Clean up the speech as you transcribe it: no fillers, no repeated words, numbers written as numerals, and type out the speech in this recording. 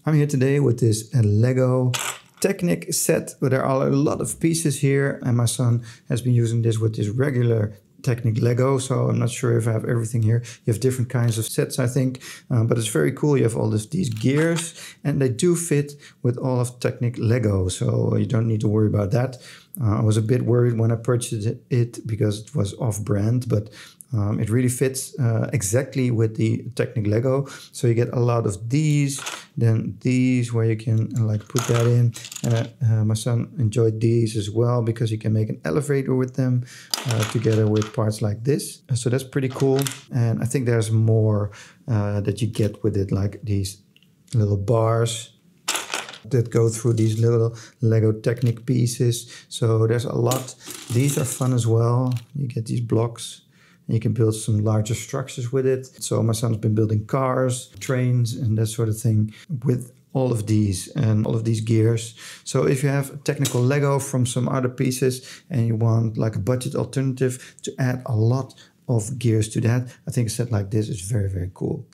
I'm here today with this Lego Technic Set, but there are a lot of pieces here, and my son has been using this with this regular Technic Lego, so I'm not sure if I have everything here. You have different kinds of sets, I think, but it's very cool. You have all these gears, and they do fit with all of Technic Lego, so you don't need to worry about that. I was a bit worried when I purchased it because it was off-brand, but it really fits exactly with the Technic Lego. So you get a lot of these, then these where you can like put that in. My son enjoyed these as well because you can make an elevator with them together with parts like this. So that's pretty cool. And I think there's more that you get with it, like these little bars that go through these little Lego Technic pieces. So there's a lot. These are fun as well. You get these blocks. You can build some larger structures with it. So my son's been building cars, trains, and that sort of thing with all of these and all of these gears. So if you have technical Lego from some other pieces and you want like a budget alternative to add a lot of gears to that, I think a set like this is very, very cool.